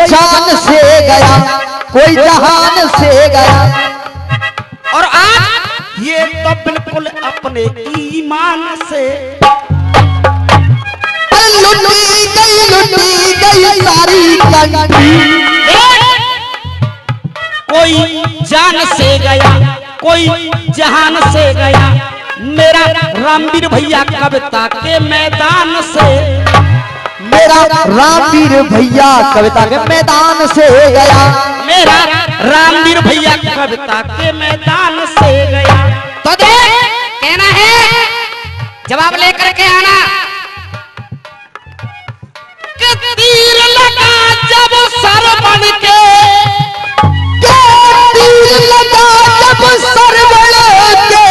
जान से गया, कोई जहान से गया। और आज ये तो बिल्कुल अपने ईमान से लुटी गई सारी कंट्री। कोई जान से गया, कोई जहान से गया, मेरा रामवीर भैया कविता के मैदान से, मेरा रामवीर भैया कविता के मैदान से गया, मेरा रामवीर भैया कविता के मैदान से गया। तो देख कहना है, जवाब लेकर के आना। कि तीर लगा जब सर बन के, तीर लगा जब सर बन के,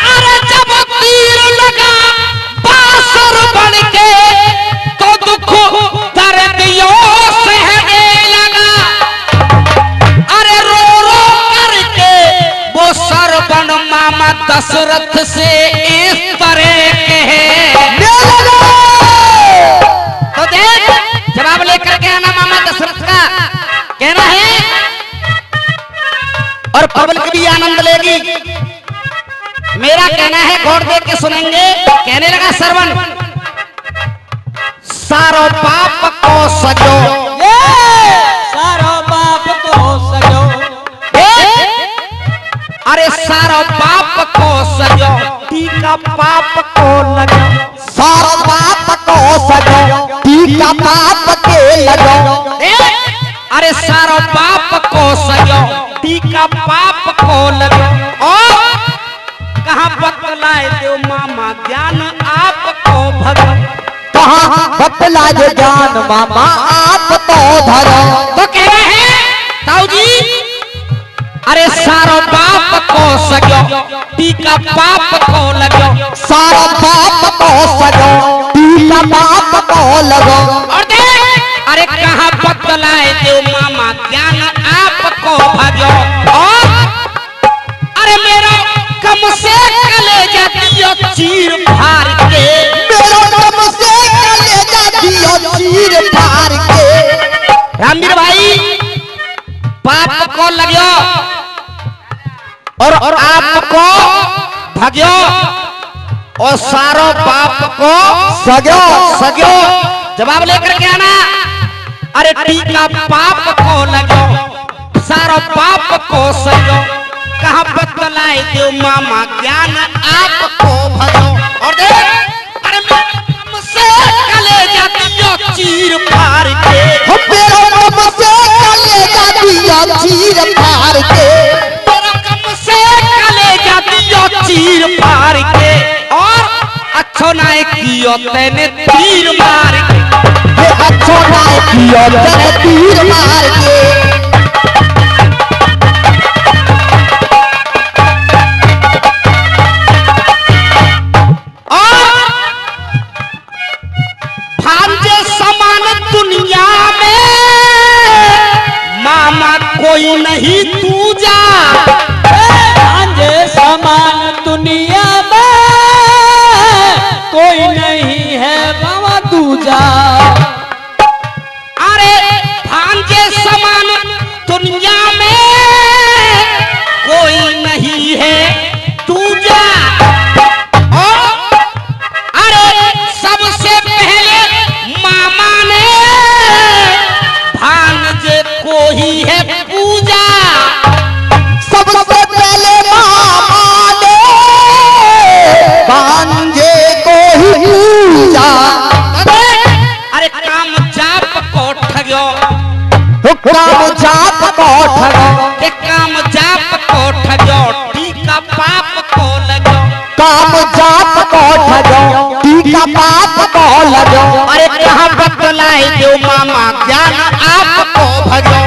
अरे जब तीर लगा बासर बन के, तो दुख दर्द यो सहने लगा। अरे रो रो करके वो सर बन मामा दशरथ से इस तरह कहे। तो देख जवाब लेकर के आना मामा दशरथ का कहना है, और पब्लिक भी आनंद लेगी। मेरा कहना है गौर देख के सुनेंगे। कहने लगा श्रवण, सारो बाप को सजो, सारो बाप को सजो, अरे सारो बाप को सजो, टीका पाप को लगो, सारा बाप को सजो, टीका पाप के लगो। अरे सारो बाप को सजो, टीका पाप को लगो। और कहाँ बतलाए दो मामा ज्ञान आपको भगो, कहाँ बतला दो ज्ञान मामा आप तो धरो। तो कह रहे हैं ताऊ जी, अरे सारो बाप को सजो, टीका पाप को लगो, सारा बाप को सजो, टीका पाप को लगो। और देख अरे कहाँ बतलाए दो मामा ज्ञान आपको भगो। और अरे मेरा कम से कलेजा दियो चीर फाड़ के, मेरा कम से कलेजा दियो चीर फाड़ के। रामवीर भाई पाप को लगो और आपको भगो, और सारो बाप को सजो, सजो। जवाब लेकर के आना। अरे टीका पाप को लगो, सारो पाप को सजो, कहाँ बतलाए दो मामा ज्ञान आपको भगो। और देख अरे कम से कलेजा दियो चीर फाड़ के, मेरा कम से कलेजा दियो चीर फाड़ के, मेरा कम से कलेजा दियो चीर फाड़ के। और अच्छो नाय कियो तेने तीर मार के, अच्छो ना कियो तेने तीर मार के। भांजे समान दुनिया में मामा कोई नहीं दूजा, भांजे समान दुनिया में कोई नहीं है बाबा दूजा। अरे भांजे समान दुनिया में कोई नहीं है दूजा। अरे सबसे पहले मामा ने भांजे को ही है पूजा, सबसे पहले मामा ने भांजे को ही पूजा। अरे काम जाप को ठगो, काम जाप को ठगो, के काम जाप को ठगो, टीका पाप को लगो, काम जाप को ठगो, टीका पाप को लगो। अरे कहाँ बतलाए दो मामा ज्ञान आपको भगो,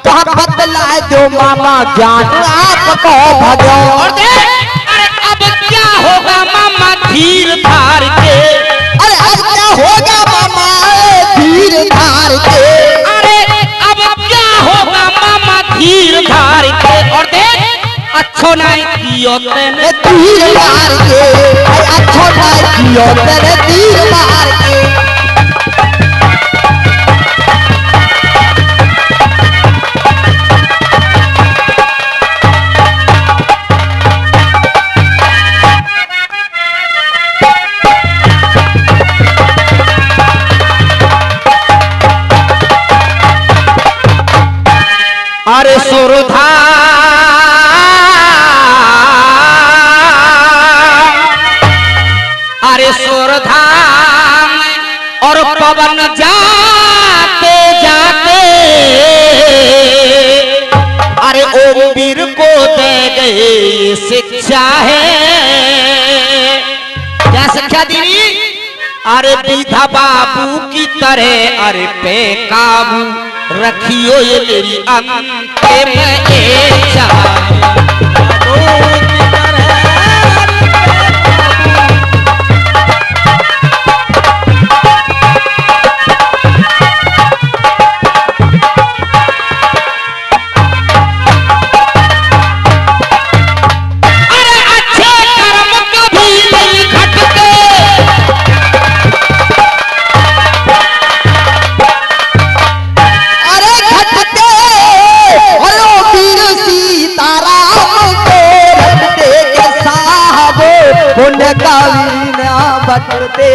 कहाँ बतलाए दो मामा ज्ञान आपको भगो। और देख अरे अब क्या होगा मामा धीर धार के, अरे अब क्या होगा मामा धीर धार के, अरे अब क्या होगा मामा धीर धार के। और देख अच्छो नाय कियो तेने तीर मार के, अच्छो ना कियो तेरे तीर मार के। जाते जाते अरे ओम वीर को दे गए शिक्षा है। क्या शिक्षा दी? अरे विधा बाबू की तरह अरे पे काबू रखियो ये मेरी अंतिम इच्छा। पुण्य का वीणा बटते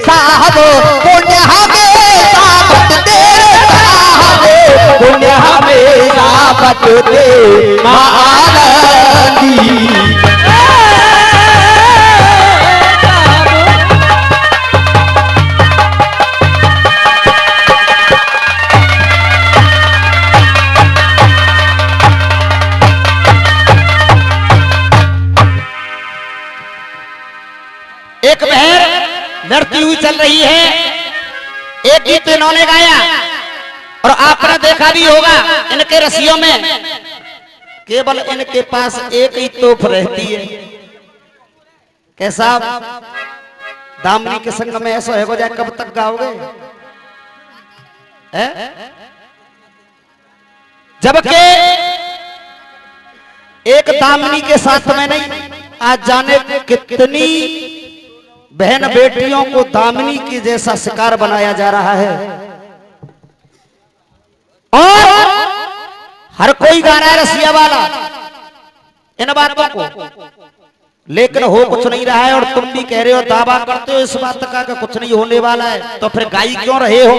साहबो पुण्य हमेशा बटते साहबो पुण्य हमेशा बटते महानंदी। एक बहर लड़ती हुई चल रही है, एक गीत इन्होंने गाया और आपने देखा भी होगा इनके रसियों में केवल इनके पास एक ही तोप रहती है। कैसा दामनी के संग में ऐसा हो जाए, कब तक गाओगे? जबकि एक दामनी के साथ में नहीं, आज जाने कितनी बहन बेटियों को दामिनी की जैसा शिकार बनाया जा रहा है और हर कोई गा रहा है रसिया वाला इन बातों को, लेकिन हो कुछ नहीं रहा है। और तुम भी कह रहे हो, दावा करते हो इस बात का कि कुछ नहीं होने वाला है, तो फिर गाई क्यों रहे हो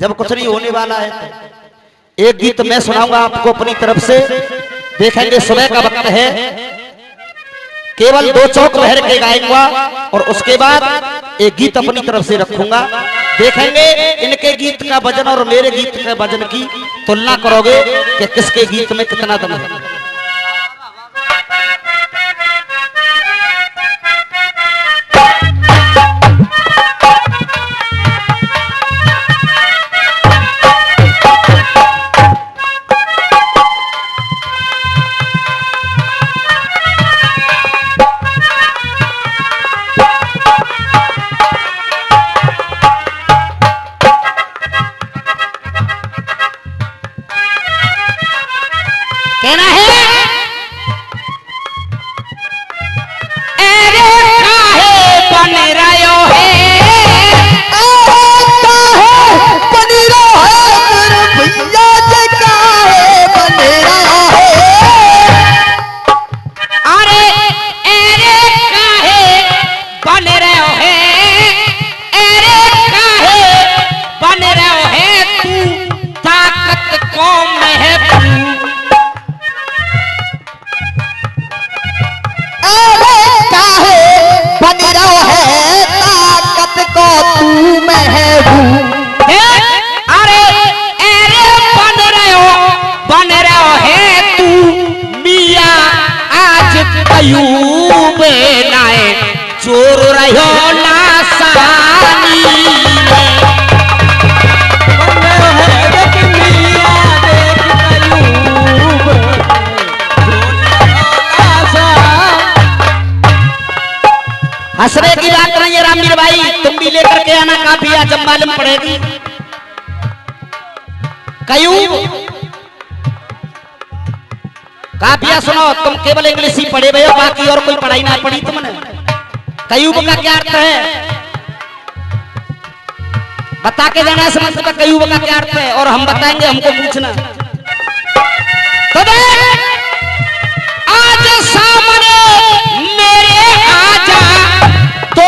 जब कुछ नहीं होने वाला है? एक गीत मैं सुनाऊंगा आपको अपनी तरफ से, देखेंगे सुबह का वक्त है, केवल 2 चौक बहर के गाएंगा और उसके बाद एक गीत अपनी तरफ से रखूंगा। देखेंगे इनके गीत का वजन और मेरे गीत के वजन की तुलना करोगे कि किसके गीत में कितना दम है। कहना है अरे काहे बन रहो है, बन रहो है भैया जी काहे बन रहो है। अरे काहे बन रहो है, अरे काहे बन रहो है, तू ताकत को महबूब। बन रहो है ताकत को तू महबूब। अरे बन रहो है तू मिया आज कयूब नाए चोर रहो ना सानी हंसने की बात नहीं है रामवीर भाई, तुम भी लेकर के आना काफिया जब मालूम पड़ेगी। कयूब काफिया सुनो, तुम केवल इंग्लिश ही पढ़े हुए हो, बाकी और कोई पढ़ाई ना पढ़ी तुमने। कयूब का क्या अर्थ है बता के जाना, समझ का कयूब का क्या अर्थ है और हम बताएंगे, हमको पूछना। तो देख आज सामने मेरे आजा तो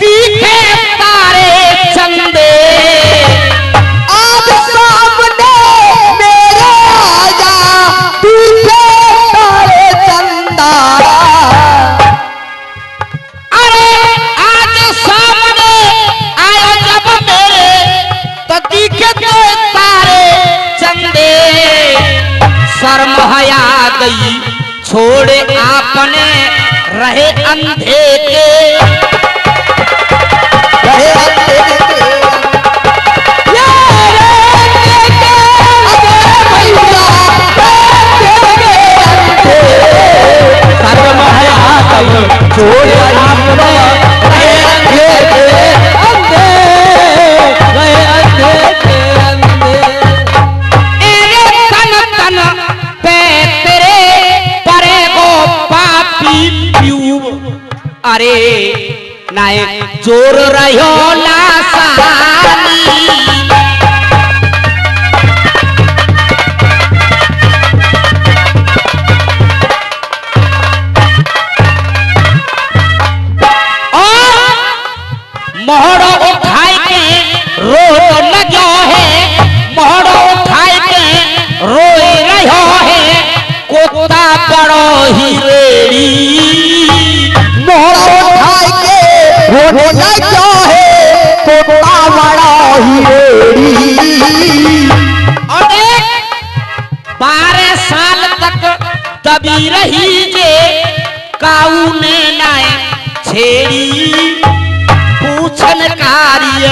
तीखे तारे चंदे, आज सामने मेरे आजा तीखे तारे चंदा। अरे आज सामने आयो जब जोर रहो लासानी। मोहड़ो उठाई के रो लगो है, मोहड़ो उठाई के रोए रहो है, कोता बड़ो हिरेड़ी। मोहड़ा उठाई के रोने लगो है, कोता बड़ो हिरेड़ी। और देख 12 साल तक दबी रही जे काऊ ने नाए छेड़ी। पूछन कार्य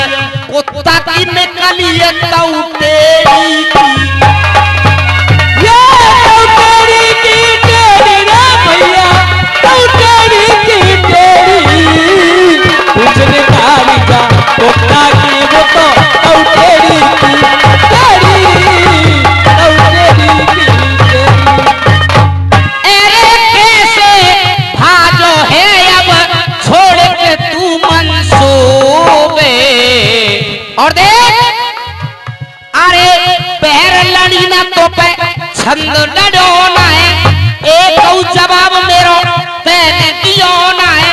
कुत्ता की निकलिए तऊ तेरी की, ये तऊ तेरी की तेरी रे भैया, तऊ तेरी की तेरी। पूछने काली का कुत्ता की वो तो तऊ तेरी की तेरी, तऊ तेरी की तेरी। अरे कैसे भाजो है अब छोड़ के तू मंसूबे। और देख अरे पैर लड़ी ना तो पे छंद लड़ो ना है, एक जवाब मेरो तेने दियो ना है,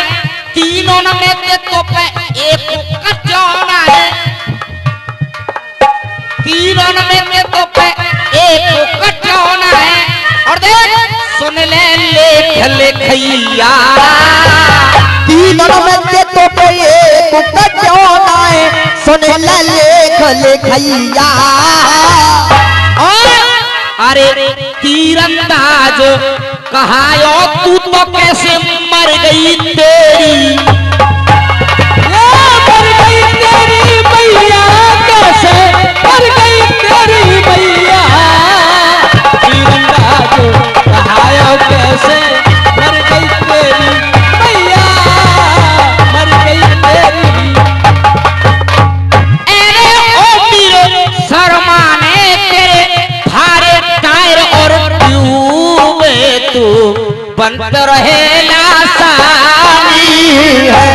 तीनों न में ते तो पे एक कच्चो ना है, तीनों न में ते तो पे एक कच्चो ना है। और देख सुन ले लेख लेखैया, तीनों में से तो कोई एक क्यों ना है, सुन ले लेख लेखैया। और अरे तीरंदाज कहायो तू तो कैसे मर गई तेरी। ये मर गई तेरी मैया, कैसे मर गई तेरी मैया। तीरंदाज कहायो कैसे मर गई तेरी मैया, मर गई तेरी। अरे ओ वीर शर्माने तेरे भारे टायर और ट्यूबे तू बनत रहे लासानी है।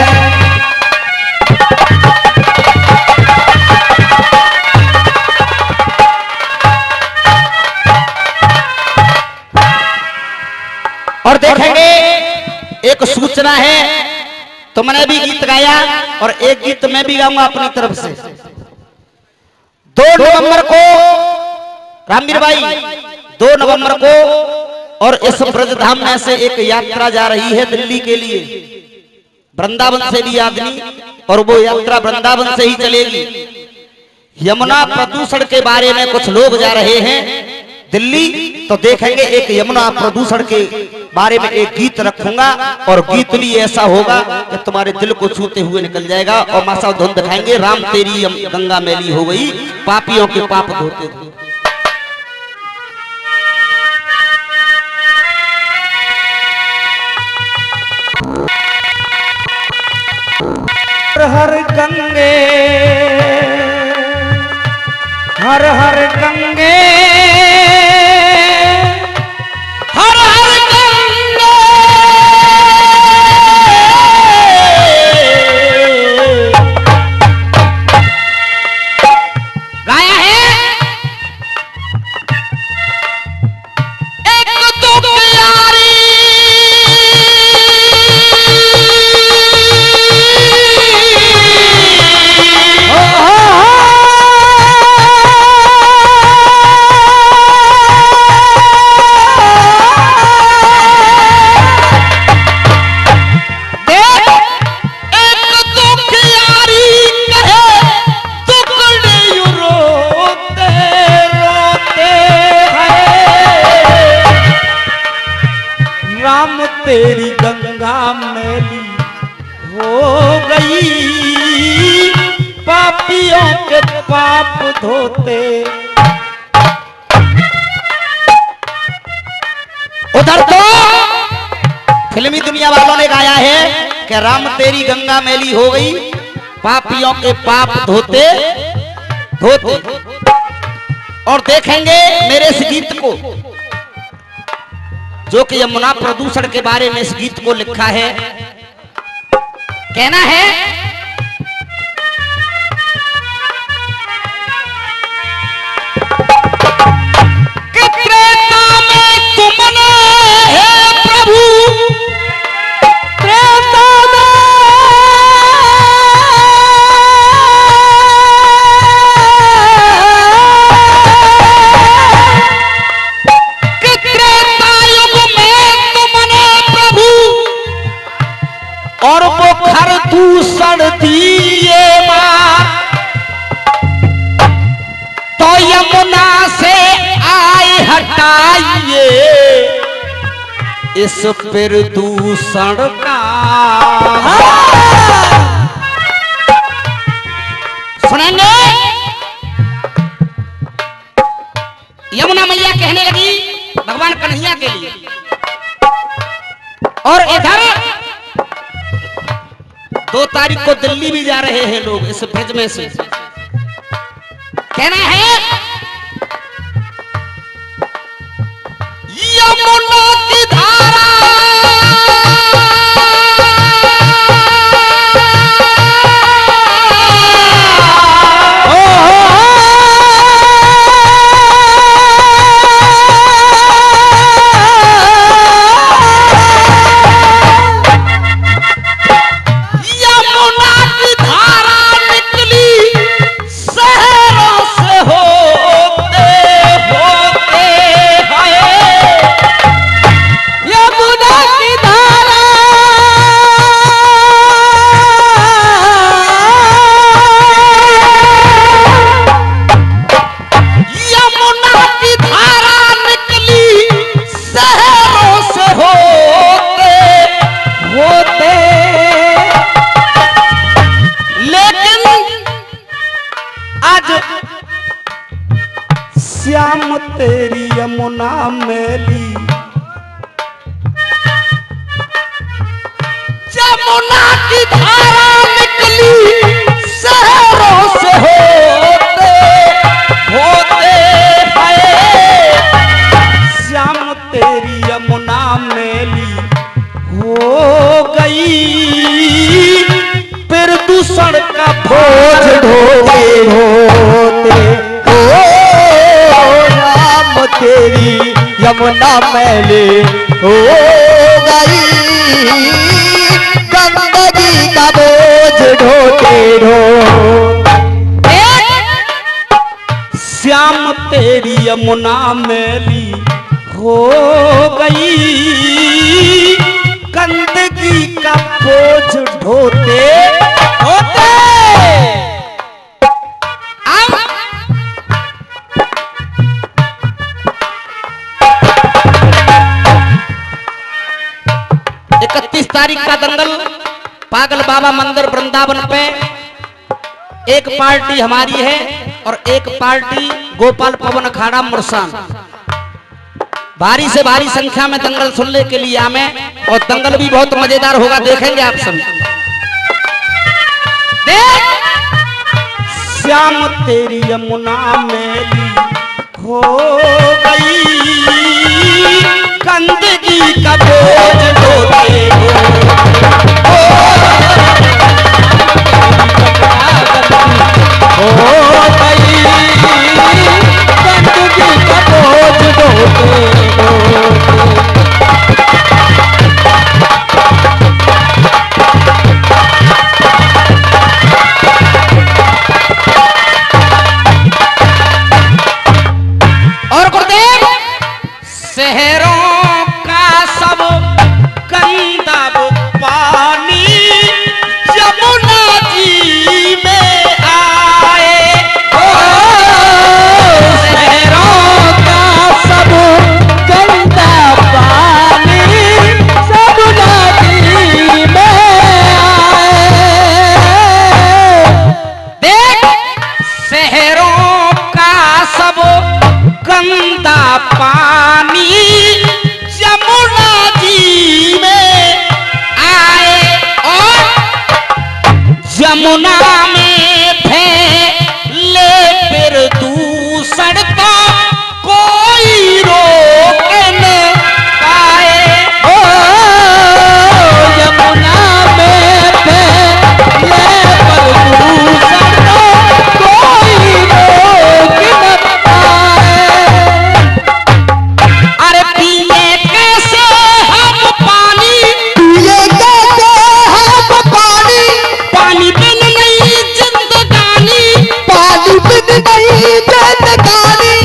और देखेंगे एक सूचना है, तो मैंने भी गीत गाया और एक गीत मैं भी गाऊंगा अपनी तरफ से। 2 नवंबर को रामवीर भाई 2 नवंबर को और इस ब्रजधाम में से एक यात्रा जा रही है दिल्ली के लिए, वृंदावन से भी आदमी, और वो यात्रा वृंदावन से ही चलेगी। यमुना प्रदूषण के बारे में कुछ लोग जा रहे हैं दिल्ली, तो देखेंगे एक यमुना प्रदूषण के बारे में एक गीत रखूंगा और गीत भी ऐसा होगा कि तुम्हारे दिल को छूते हुए निकल जाएगा। और मासा धुन दिखाएंगे, राम तेरी गंगा मैली हो गई, पापियों के पाप धोते थे। हर गंगे हर हर गंगे हर हर गंगे गाया है एक तो प्यारी तेरी गंगा मैली हो गई, पापियों के पाप धोते। उधर तो फिल्मी दुनिया वालों ने गाया है कि राम तेरी गंगा मैली हो गई, पापियों के पाप धोते धोते। और देखेंगे मेरे इस गीत को, जो कि यमुना प्रदूषण के बारे में इस गीत को लिखा है। कहना है इस प्रदूषण का। सुनेंगे यमुना मैया कहने लगी भगवान कन्हैया के लिए, और इधर 2 तारीख को दिल्ली भी जा रहे हैं लोग इस ब्रिज में से। कहना है यमुना की धारा श्याम तेरी यमुना मैली, यमुना की धारा निकली शहरों से होते होते है। श्याम तेरी यमुना मैली हो गई, प्रदूषण का बोझ ढोते ढोते तेरी यमुना मैली हो गई, गंदगी का बोझ ढोते ढोते। श्याम तेरी यमुना मैली हो गई, गंदगी का बोझ ढोते ढोते। तारीख का दंगल पागल बाबा मंदिर वृंदावन पे एक पार्टी हमारी है और एक पार्टी गोपाल पवन अखाड़ा मुरसान। भारी से भारी संख्या में दंगल सुनने के लिए आमे, और दंगल भी बहुत मजेदार होगा, देखेंगे आप सब। देख श्याम तेरी यमुना मैली हो गई, गंदगी का बोझ ढोते हो गई, गंदगी का बोझ ढोते। और गुरुदेव शहरों का सब गंदा पानी यमुना जी में आए। शहरों का सब गंदा पानी यमुना जी में आए। देख शहरों का सब गंदा पानी यमुना जी में आए, और यमुना में फैले प्रदूषण को कोई रोक न पाए। ओ यमुना में फैले प्रदूषण को कोई रोक न पाए। अरे पिए कैसे हम पानी, पिए कैसे हम पानी, पानी बिन नहीं जिंदगानी, पानी बिन नहीं जिंदगानी।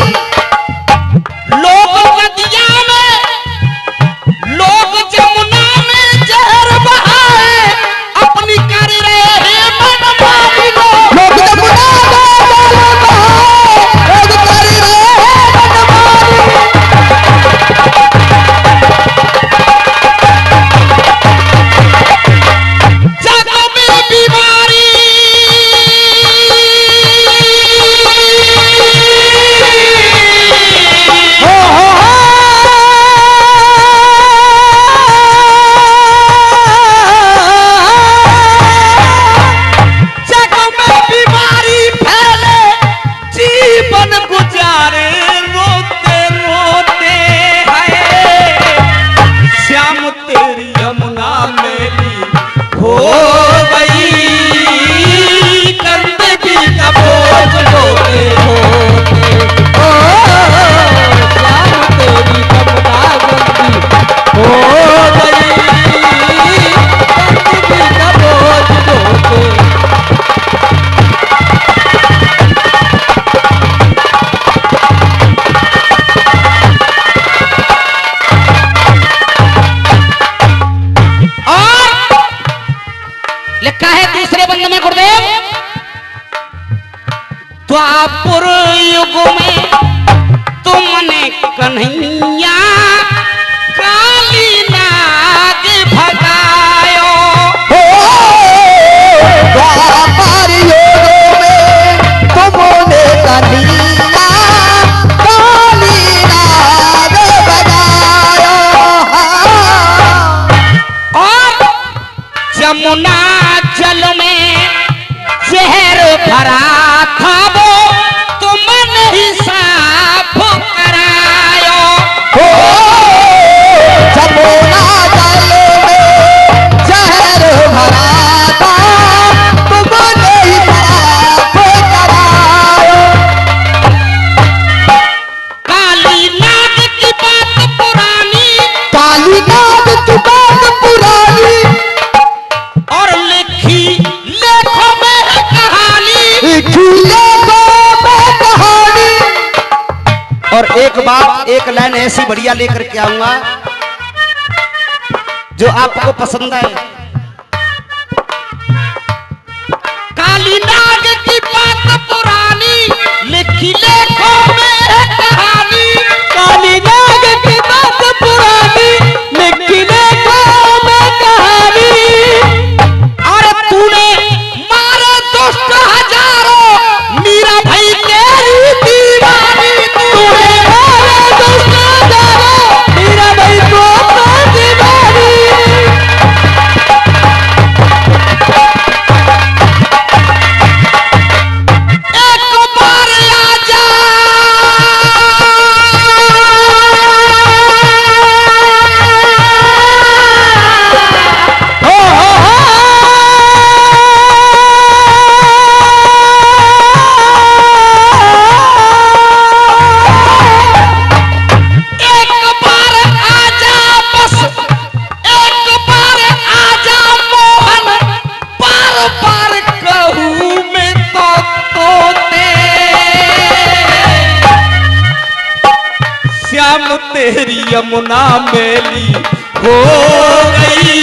द्वापुर युग में तुमने कन्हैया काली नाग भगायो। द्वापर युग में तुमने कन्हैया काली नाग भगायो। और जमुना जल में जहर भरा था वो तुमने ही साफ करायो। जमुना जल में जहर भरा था तुमने ही साफ करायो। काली नाग की बात पुरानी, काली नाग की बात पुरानी, और लिखी लेखों में है कहानी। खिले को मैं कहानी। और एक बात, एक लाइन ऐसी बढ़िया लेकर के आऊंगा जो आपको पसंद है। काली नाग की बात पुरानी, लिखी लेखों में है कहानी। काली नाग की बात पुरानी, लिखी लेखों में कहानी। और तूने मारे दुष्ट हजारों, मीरा भाई तेरी दीवानी। तूने मारे दुष्ट हजारों, मीरा भाई को तो दीवानी। एक बार आजा, एक बार आजा, बस एक बार आजा मोहन, बार बार कहूँ मैं तो तोते। श्याम तेरी यमुना मेली हो गई,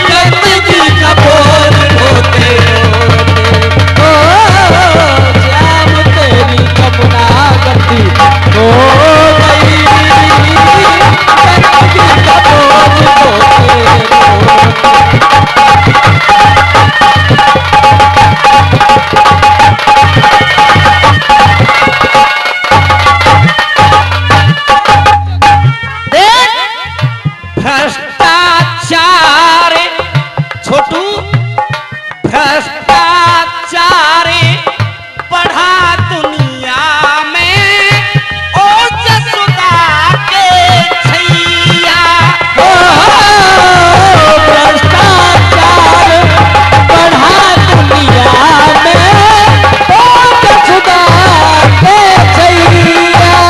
गंदगी का बोल होते होते। श्याम तेरी यमुना गति हो गई, गंदगी का बोझ होते होते। भ्रष्टाचार, छोटू भ्रष्टाचार बढ़ा दुनिया में, ओ जसुदा के छैया। भ्रष्टाचार बढ़ा दुनिया में, ओ जसुदा के छैया।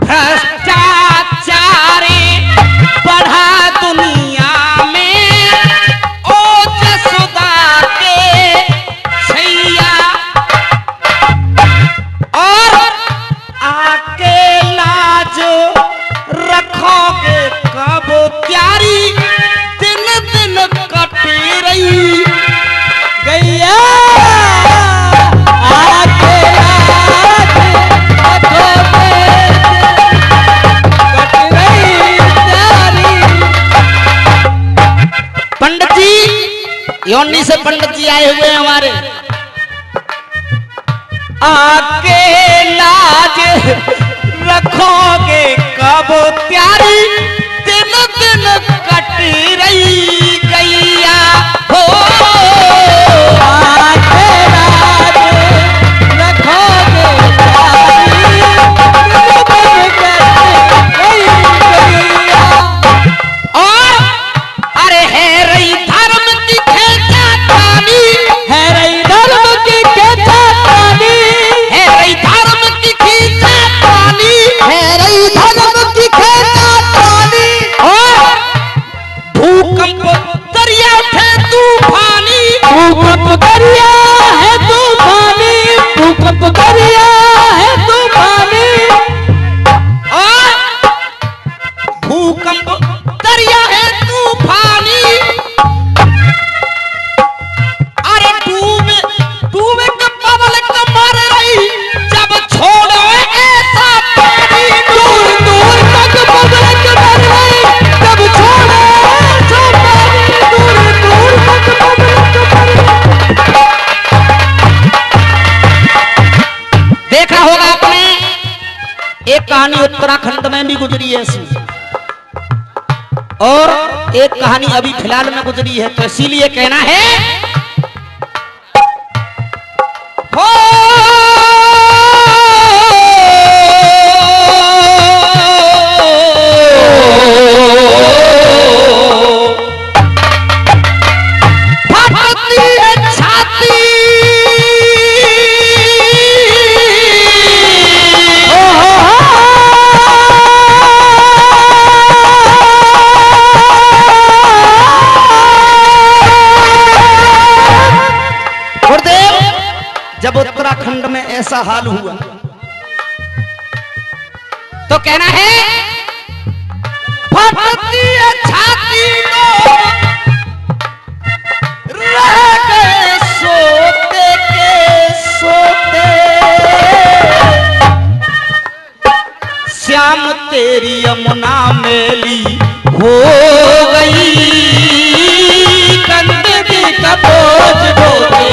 भ्रष्टाचार बढ़ा दुनिया में, ओ जसुदा के छैया। और आके लाज रखोगे कब प्यारी, दिन दिन कट रही गैया आके आज रखोगे, कट रही प्यारी। पंडित जी, योनी से पंडित जी आए हुए हैं हमारे। आके लाज रखोगे कब प्यारी, दिन दिन कट रही गैया हो। आके राज रखोगे प्यारी, दिन दिन कट रही गैया। और अरे है रही धर्म की खेचा पानी, है रही धर्म की खेचा पानी, है रही धर्म की खींचा पानी। है रही धर्म की खेता पानी। और भूकंप कहानी उत्तराखंड में भी गुजरी है ऐसी, और एक कहानी अभी फिलहाल में गुजरी है, तो इसीलिए कहना है हो जब उत्तराखंड में ऐसा हाल हुआ तो कहना है फटती है छाती रह गए सोते के सोते, श्याम तेरी यमुना मेली हो गई, कंदगी का बोझ ढोते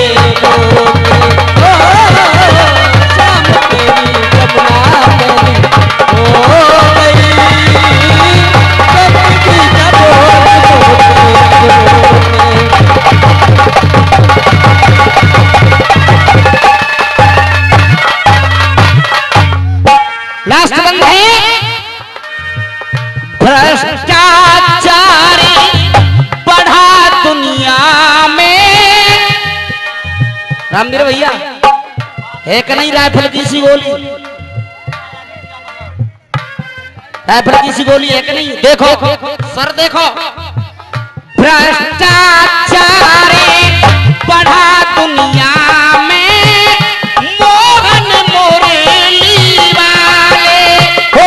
लास्ट बंद है भ्रष्टाचार बढ़ा दुनिया में। रामवीर भैया है कि नहीं राइफल की सी गोली, राइफल की सी गोली है कि नहीं? देखो सर देखो, भ्रष्टाचार बढ़ा दुनिया में, मोहन मोरेली वाले हो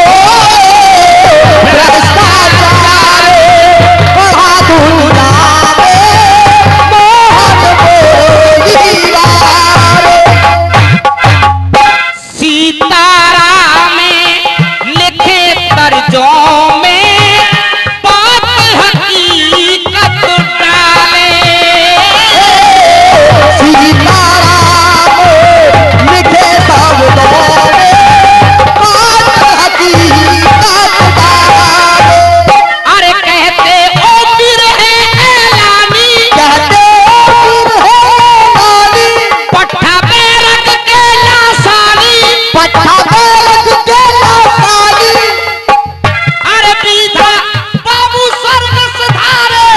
भ्रष्टाचार बढ़ा दुनिया में, मोहन मोरेली वाले। सीताराम लिखे तर्जों में बात हकीकत डाले, सीताराम लिखे शब्दों में बात हकीकत डाले। अरे कहते ओ वीर है ऐलानी, कहते फिर है नानी, पट्टा बैरक के लासानी, पट्टा बैरक के लासानी। अरे बीधा बाबू स्वर्ग सुधारे,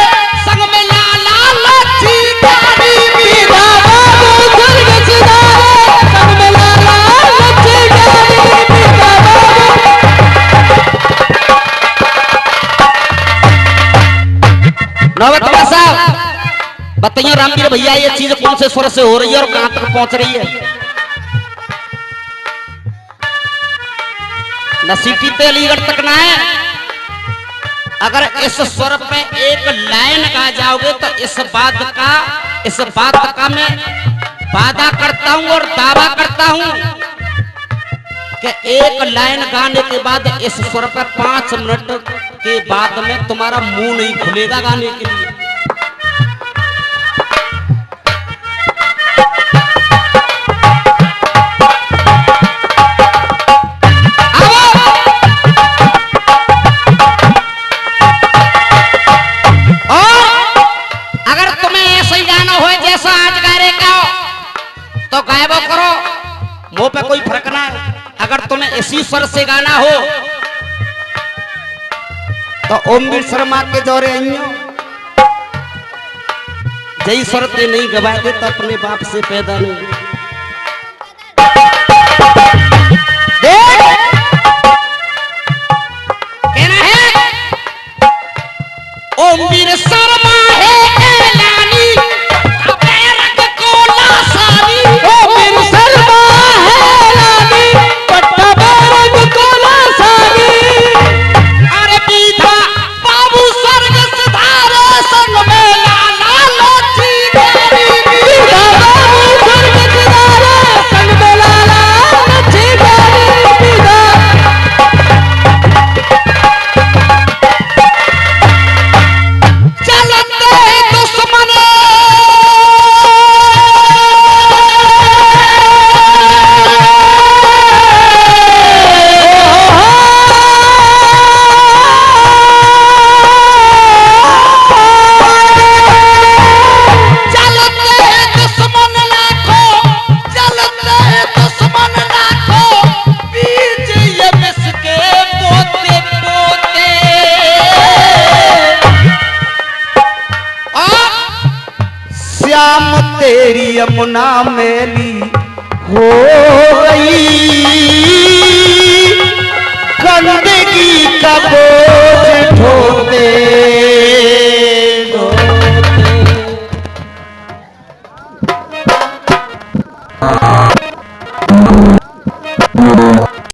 संग में लाला लच्छी गाड़ी, बीधा बाबू स्वर्ग सुधारे, संग में लाला लच्छी गाड़ी, बीधा बाबू। नौबतवा साहब बताइए रामवीर भैया, ये चीज कौन से स्वर से हो रही है और कहां तक पहुंच रही है? न सिटी पे अलीगढ़ तक ना है। अगर इस स्वर पे एक लाइन गा जाओगे तो इस बात का मैं वादा करता हूं और दावा करता हूं कि एक लाइन गाने के बाद इस स्वर पे 5 मिनट के बाद में तुम्हारा मुंह नहीं खुलेगा गाने के लिए। अगर तुम्हें ऐसा ही गाना हो जैसा आज गा रहे का तो गायबो करो, मुंह पे कोई फर्क ना है। अगर तुम्हें इसी स्वर से गाना हो तो ओमवीर शर्मा के दौरे आइयो, जय स्वर ते नहीं गवाए दे तो अपने बाप से पैदा नहीं। देख कहना है ओमवीर शर्मा है ऐलानी, बैरक को लासानी, ओमवीर शर्मा है ऐलानी, पट्टा बैरक को लासानी। अरे बीधा बाबू स्वर्ग सुधारे, संग में लाला लच्छी गाड़ी, बीधा बाबू स्वर्ग राम तेरी यमुना मैली हो गई, गंदगी का बोझ ढोते